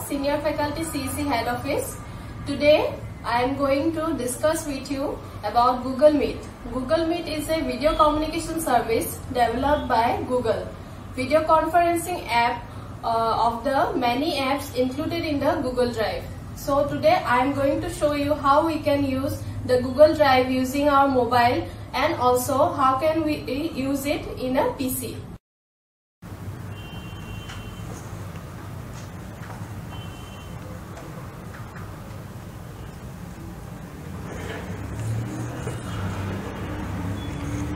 Senior Faculty CEC Head Office. Today I am going to discuss with you about Google Meet. Google Meet is a video communication service developed by Google. Video conferencing app of the many apps included in the Google Drive. So today I am going to show you how we can use the Google Drive using our mobile, and also how can we use it in a PC.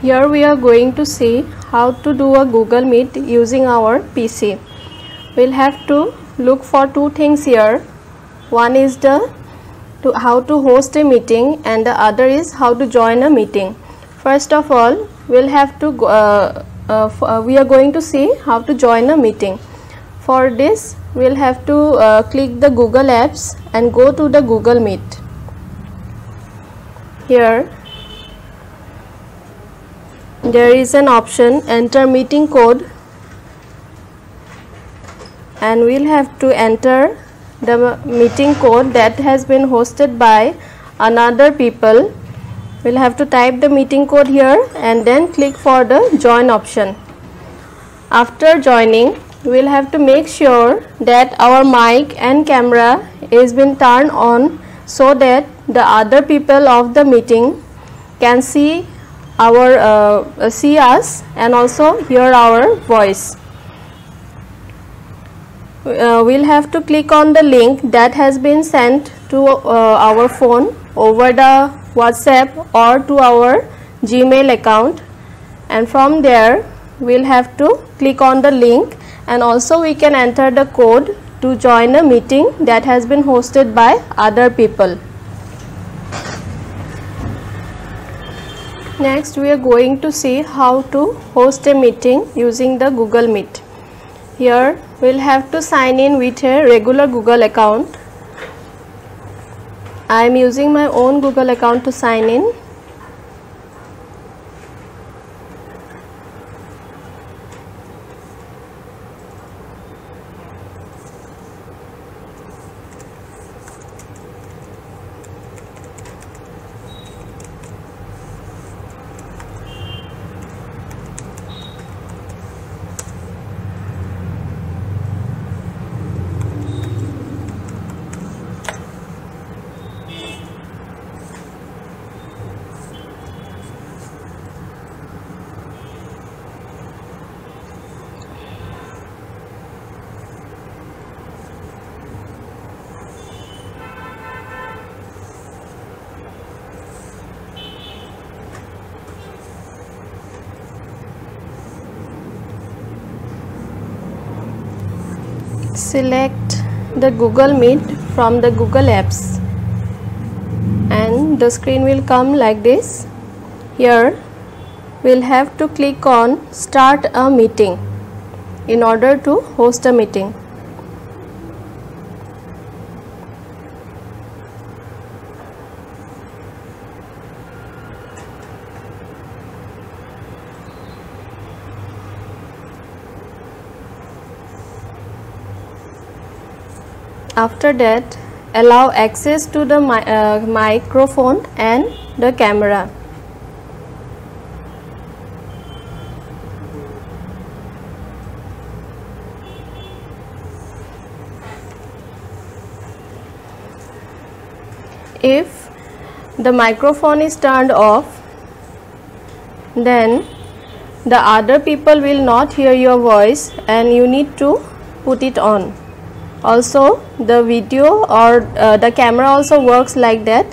Here we are going to see how to do a Google Meet using our PC. We'll have to look for two things here. One is how to host a meeting, and the other is how to join a meeting. First of all, we'll have to we are going to see how to join a meeting. For this, we'll have to click the Google Apps and go to the Google Meet. Here there is an option enter meeting code, and we'll have to enter the meeting code that has been hosted by another people. We'll have to type the meeting code here and then click for the join option. After joining, we'll have to make sure that our mic and camera is been turned on so that the other people of the meeting can see us and also hear our voice. We'll have to click on the link that has been sent to our phone over the WhatsApp or to our Gmail account, and from there we'll have to click on the link, and also we can enter the code to join a meeting that has been hosted by other people. Next, we are going to see how to host a meeting using the Google Meet. Here we'll have to sign in with a regular Google account. I am using my own Google account to sign in. Select the Google Meet from the Google Apps, and the screen will come like this. Here we'll have to click on Start a Meeting in order to host a meeting. After that, allow access to the microphone and the camera. If the microphone is turned off, then the other people will not hear your voice and you need to put it on. Also, the video or the camera also works like that.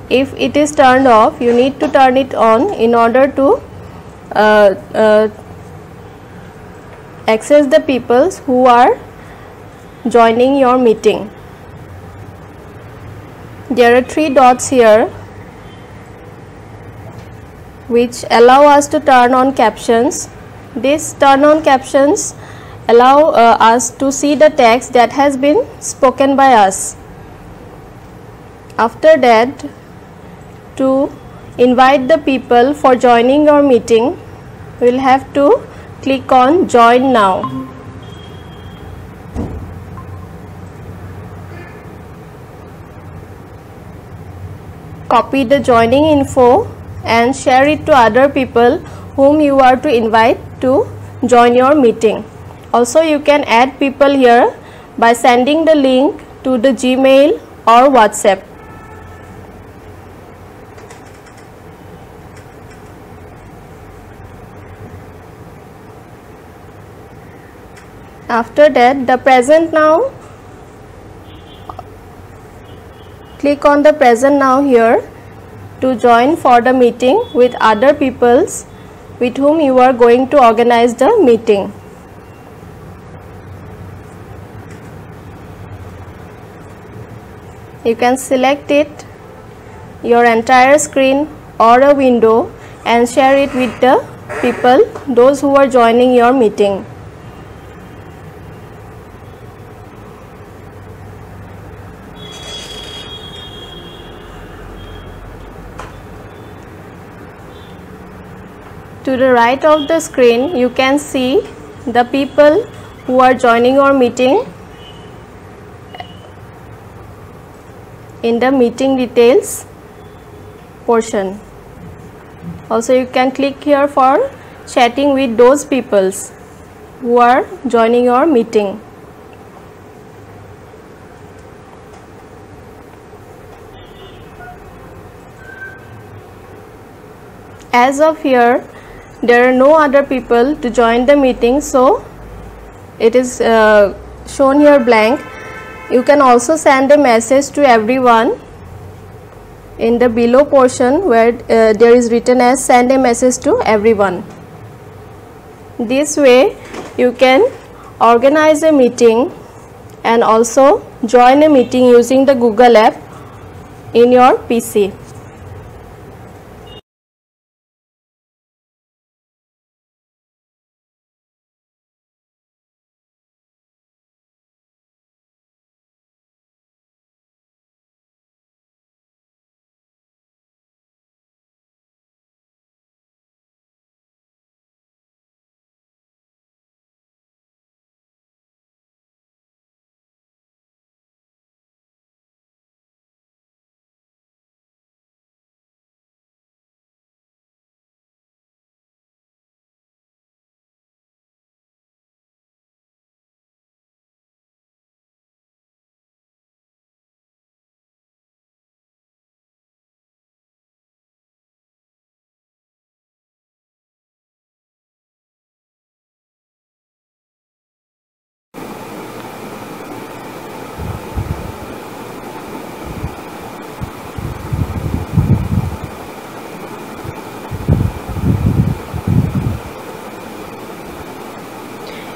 If it is turned off, you need to turn it on in order to access the people who are joining your meeting. There are three dots here which allow us to turn on captions. This turn on captions allow us to see the text that has been spoken by us. After that, to invite the people for joining your meeting, we will have to click on Join Now. copy the joining info and share it to other people whom you are to invite to join your meeting. Also, you can add people here by sending the link to the Gmail or WhatsApp. After that, the present now, click on the present now here to join for the meeting with other peoples with whom you are going to organize the meeting. You can select it, your entire screen or a window, and share it with the people, those who are joining your meeting. To the right of the screen, you can see the people who are joining your meeting in the meeting details portion. Also, you can click here for chatting with those peoples who are joining your meeting. As of here, there are no other people to join the meeting, so it is shown here blank. You can also send a message to everyone in the below portion where there is written as send a message to everyone. This way you can organize a meeting and also join a meeting using the Google app in your PC.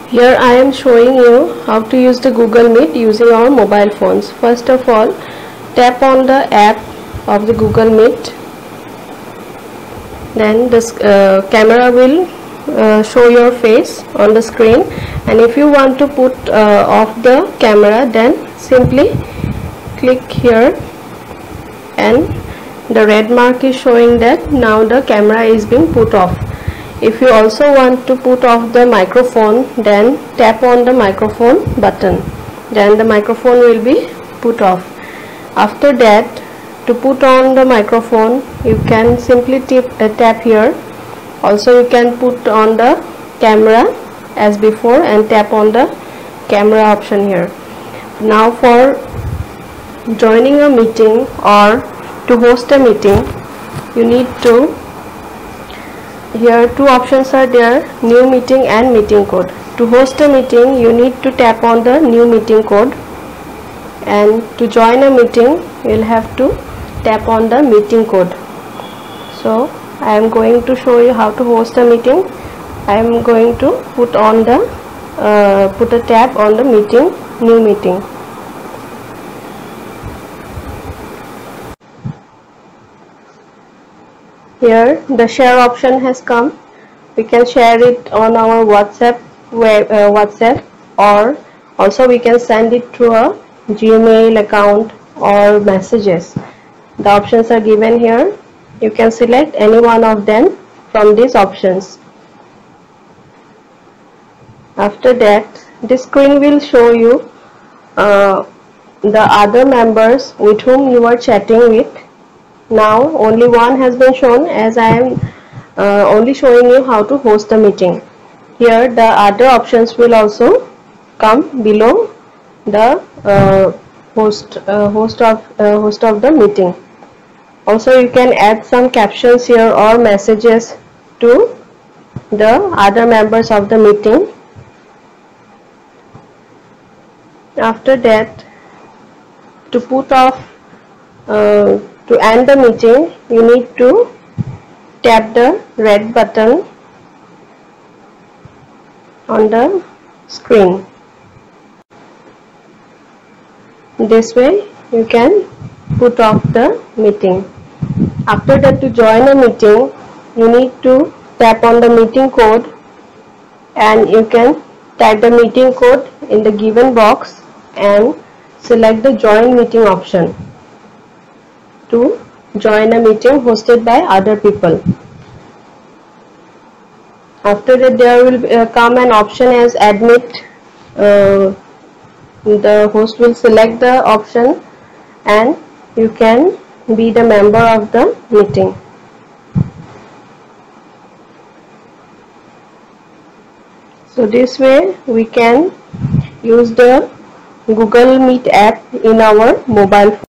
Here I am showing you how to use the Google Meet using our mobile phones. First of all, tap on the app of the Google Meet. Then this camera will show your face on the screen, and if you want to put off the camera, then simply click here and the red mark is showing that now the camera is being put off. If you also want to put off the microphone, then tap on the microphone button, then the microphone will be put off. After that, to put on the microphone, you can simply tap here. Also, you can put on the camera as before and tap on the camera option here. Now for joining a meeting or to host a meeting, you need to, here two options are there, new meeting and meeting code. To host a meeting, you need to tap on the new meeting code, and to join a meeting you will have to tap on the meeting code. So I am going to show you how to host a meeting. I am going to put on the put a tab on the meeting, new meeting. Here the share option has come. We can share it on our WhatsApp or also we can send it through a Gmail account or messages. The options are given here. You can select any one of them from these options. After that, this screen will show you the other members with whom you are chatting with. Now only one has been shown, as I am only showing you how to host a meeting. Here the other options will also come below the host of the meeting. Also you can add some captions here or messages to the other members of the meeting. After that, to put off to end the meeting, you need to tap the red button on the screen. This way you can put off the meeting. After that, to join a meeting, you need to tap on the meeting code, and you can type the meeting code in the given box and select the join meeting option to join a meeting hosted by other people. After that, there will come an option as admit. The host will select the option and you can be the member of the meeting. So this way we can use the Google Meet app in our mobile phone.